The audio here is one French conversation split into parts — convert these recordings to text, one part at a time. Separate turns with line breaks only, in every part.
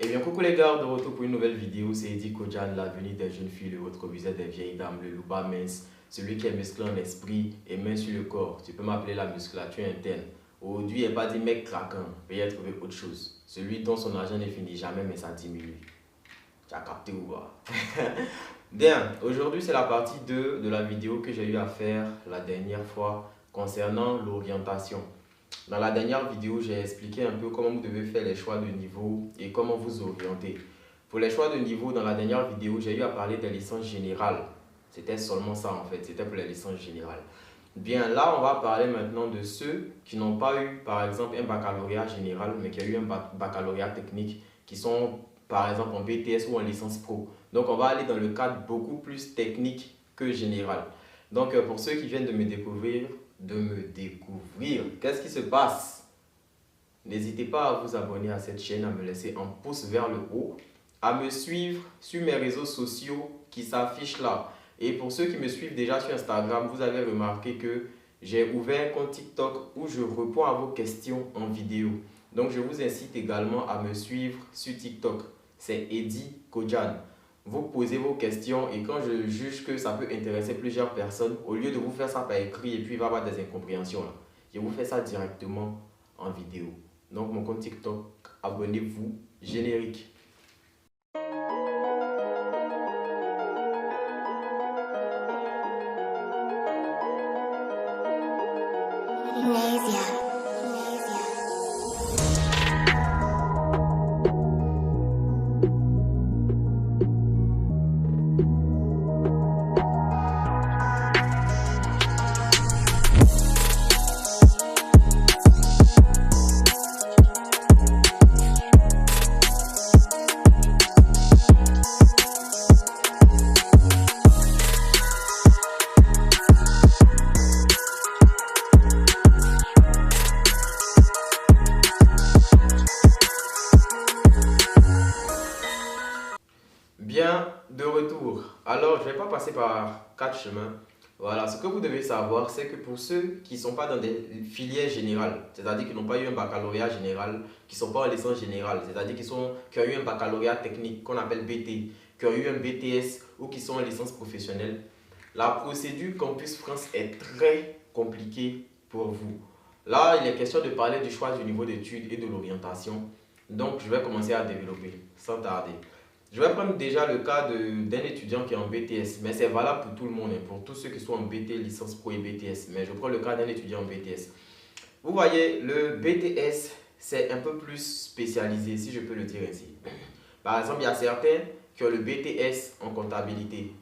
Eh bien, coucou les gars, de retour pour une nouvelle vidéo. C'est Eddie Kodjan, l'avenir des jeunes filles, le rétroviseur des vieilles dames, le louba mince, celui qui est musclé en esprit et main sur le corps. Tu peux m'appeler la musculature interne. Aujourd'hui, il n'est pas dit mec craquant, veuillez trouver autre chose. Celui dont son argent ne finit jamais, mais ça diminue. Tu as capté ou pas? Bien, aujourd'hui, c'est la partie 2 de la vidéo que j'ai eu à faire la dernière fois concernant l'orientation. Dans la dernière vidéo, j'ai expliqué un peu comment vous devez faire les choix de niveau et comment vous orienter. Pour les choix de niveau, dans la dernière vidéo, j'ai eu à parler des licences générales. C'était seulement ça en fait, c'était pour les licences générales. Bien, là, on va parler maintenant de ceux qui n'ont pas eu, par exemple, un baccalauréat général, mais qui ont eu un baccalauréat technique, qui sont, par exemple, en BTS ou en licence pro. Donc, on va aller dans le cadre beaucoup plus technique que général. Donc, pour ceux qui viennent de me découvrir, qu'est-ce qui se passe? N'hésitez pas à vous abonner à cette chaîne, à me laisser un pouce vers le haut, à me suivre sur mes réseaux sociaux qui s'affichent là. Et pour ceux qui me suivent déjà sur Instagram, vous avez remarqué que j'ai ouvert un compte TikTok où je réponds à vos questions en vidéo. Donc je vous incite également à me suivre sur TikTok. C'est Eddie Kodjan. Vous posez vos questions et quand je juge que ça peut intéresser plusieurs personnes, au lieu de vous faire ça par écrit et puis il va y avoir des incompréhensions là, je vous fais ça directement en vidéo. Donc mon compte TikTok, abonnez-vous, générique.
Amnesia.
Bien, de retour. Alors, je ne vais pas passer par 4 chemins. Voilà, ce que vous devez savoir, c'est que pour ceux qui ne sont pas dans des filières générales, c'est-à-dire qui n'ont pas eu un baccalauréat général, qui ne sont pas en licence générale, c'est-à-dire qui ont eu un baccalauréat technique qu'on appelle BT, qui ont eu un BTS ou qui sont en licence professionnelle, la procédure Campus France est très compliquée pour vous. Là, il est question de parler du choix du niveau d'études et de l'orientation. Donc, je vais commencer à développer sans tarder. Je vais prendre déjà le cas d'un étudiant qui est en BTS, mais c'est valable pour tout le monde, pour tous ceux qui sont en BT, licence pro et BTS. Mais je prends le cas d'un étudiant en BTS. Vous voyez, le BTS, c'est un peu plus spécialisé, si je peux le dire ainsi. Par exemple, il y a certains qui ont le BTS en comptabilité.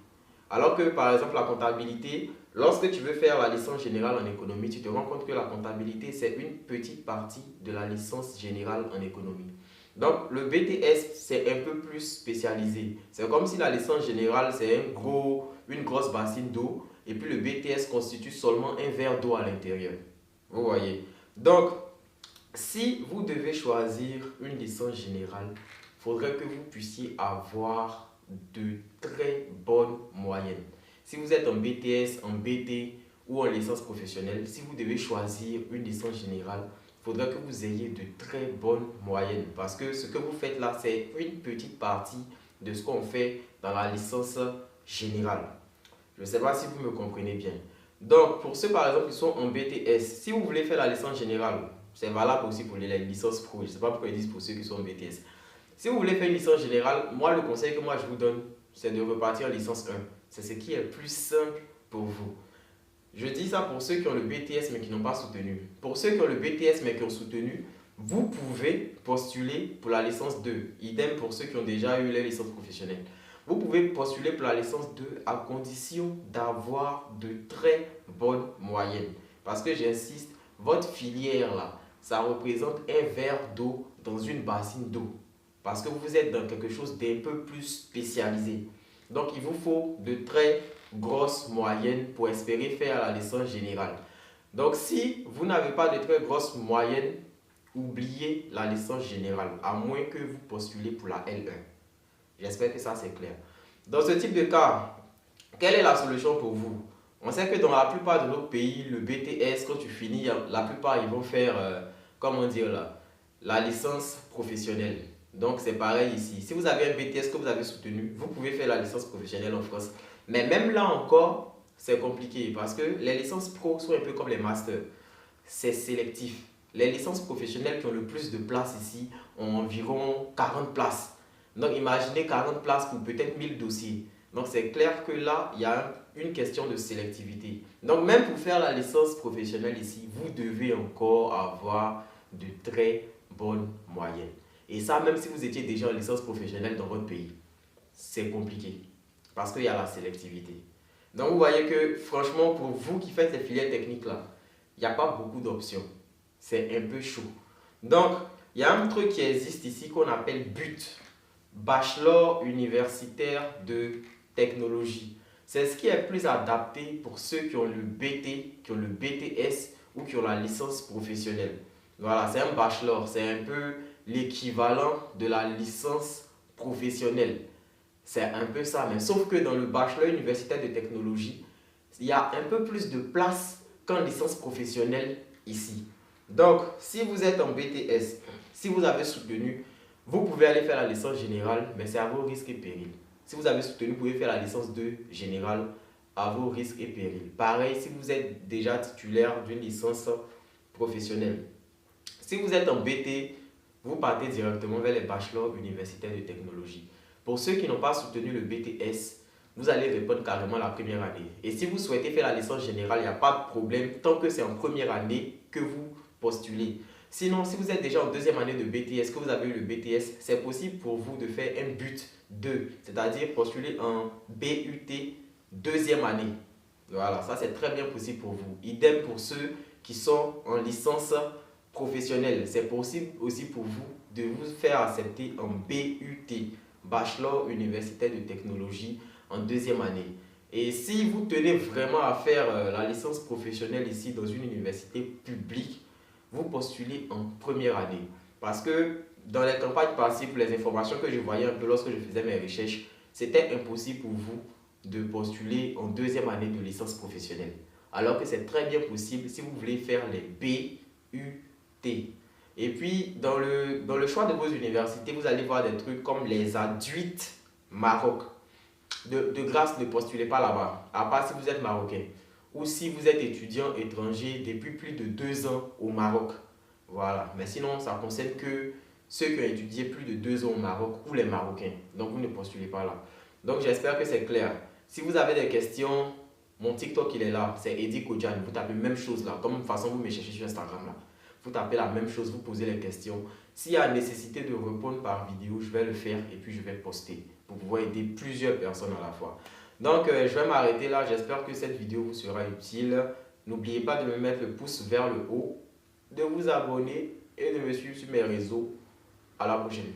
Alors que, par exemple, la comptabilité, lorsque tu veux faire la licence générale en économie, tu te rends compte que la comptabilité, c'est une petite partie de la licence générale en économie. Donc, le BTS, c'est un peu plus spécialisé. C'est comme si la licence générale, c'est une grosse bassine d'eau. Et puis, le BTS constitue seulement un verre d'eau à l'intérieur. Vous voyez. Donc, si vous devez choisir une licence générale, il faudrait que vous puissiez avoir de très bonnes moyennes. Si vous êtes en BTS, en BT ou en licence professionnelle, si vous devez choisir une licence générale, il faudrait que vous ayez de très bonnes moyennes parce que ce que vous faites là, c'est une petite partie de ce qu'on fait dans la licence générale. Je ne sais pas si vous me comprenez bien. Donc, pour ceux par exemple qui sont en BTS, si vous voulez faire la licence générale, c'est valable aussi pour les licences pro. Je ne sais pas pourquoi ils disent pour ceux qui sont en BTS. Si vous voulez faire une licence générale, moi le conseil que je vous donne, c'est de repartir en licence 1. C'est ce qui est le plus simple pour vous. Je dis ça pour ceux qui ont le BTS mais qui n'ont pas soutenu. Pour ceux qui ont le BTS mais qui ont soutenu, vous pouvez postuler pour la licence 2. Idem pour ceux qui ont déjà eu les licences professionnelles. Vous pouvez postuler pour la licence 2 à condition d'avoir de très bonnes moyennes. Parce que j'insiste, votre filière là, ça représente un verre d'eau dans une bassine d'eau. Parce que vous êtes dans quelque chose d'un peu plus spécialisé. Donc, il vous faut de très grosses moyennes pour espérer faire la licence générale. Donc, si vous n'avez pas de très grosses moyennes, oubliez la licence générale, à moins que vous postulez pour la L1. J'espère que ça c'est clair. Dans ce type de cas, quelle est la solution pour vous? On sait que dans la plupart de nos pays, le BTS, quand tu finis, la plupart ils vont faire, comment dire, la licence professionnelle. Donc c'est pareil ici. Si vous avez un BTS que vous avez soutenu, vous pouvez faire la licence professionnelle en France. Mais même là encore, c'est compliqué parce que les licences pro sont un peu comme les masters. C'est sélectif. Les licences professionnelles qui ont le plus de places ici ont environ 40 places. Donc imaginez 40 places pour peut-être 1000 dossiers. Donc c'est clair que là, il y a une question de sélectivité. Donc même pour faire la licence professionnelle ici, vous devez encore avoir de très bonnes moyennes. Et ça, même si vous étiez déjà en licence professionnelle dans votre pays, c'est compliqué parce qu'il y a la sélectivité. Donc vous voyez que franchement, pour vous qui faites ces filières techniques-là, il n'y a pas beaucoup d'options. C'est un peu chaud. Donc, il y a un truc qui existe ici qu'on appelle BUT, Bachelor universitaire de technologie. C'est ce qui est plus adapté pour ceux qui ont le BT, qui ont le BTS ou qui ont la licence professionnelle. Voilà, c'est un bachelor, c'est un peu l'équivalent de la licence professionnelle. C'est un peu ça, mais sauf que dans le bachelor universitaire de technologie, il y a un peu plus de place qu'en licence professionnelle ici. Donc, si vous êtes en BTS, si vous avez soutenu, vous pouvez aller faire la licence générale, mais c'est à vos risques et périls. Si vous avez soutenu, vous pouvez faire la licence 2 générale à vos risques et périls. Pareil, si vous êtes déjà titulaire d'une licence professionnelle. Si vous êtes en BT, vous partez directement vers les bachelors universitaires de technologie. Pour ceux qui n'ont pas soutenu le BTS, vous allez répondre carrément la première année. Et si vous souhaitez faire la licence générale, il n'y a pas de problème tant que c'est en première année que vous postulez. Sinon, si vous êtes déjà en deuxième année de BTS, que vous avez eu le BTS, c'est possible pour vous de faire un but 2, c'est-à-dire postuler en BUT deuxième année. Voilà, ça c'est très bien possible pour vous. Idem pour ceux qui sont en licence professionnelle. C'est possible aussi pour vous de vous faire accepter en BUT, Bachelor universitaire de technologie, en deuxième année. Et si vous tenez vraiment à faire la licence professionnelle ici dans une université publique, vous postulez en première année. Parce que dans les campagnes passées, pour les informations que je voyais un peu lorsque je faisais mes recherches, c'était impossible pour vous de postuler en deuxième année de licence professionnelle. Alors que c'est très bien possible si vous voulez faire les BUT. Et puis, dans le choix de vos universités, vous allez voir des trucs comme les adduites Maroc. De grâce, ne postulez pas là-bas, à part si vous êtes marocain ou si vous êtes étudiant étranger depuis plus de 2 ans au Maroc. Voilà, mais sinon, ça concerne que ceux qui ont étudié plus de 2 ans au Maroc ou les Marocains. Donc, vous ne postulez pas là. Donc, j'espère que c'est clair. Si vous avez des questions, mon TikTok, il est là. C'est Eddie Kodjan. Vous tapez la même chose là. Comme de toute façon, vous me cherchez sur Instagram là. Vous tapez la même chose, vous posez les questions. S'il y a nécessité de répondre par vidéo, je vais le faire et puis je vais poster pour pouvoir aider plusieurs personnes à la fois. Donc, je vais m'arrêter là. J'espère que cette vidéo vous sera utile. N'oubliez pas de me mettre le pouce vers le haut, de vous abonner et de me suivre sur mes réseaux. À la prochaine.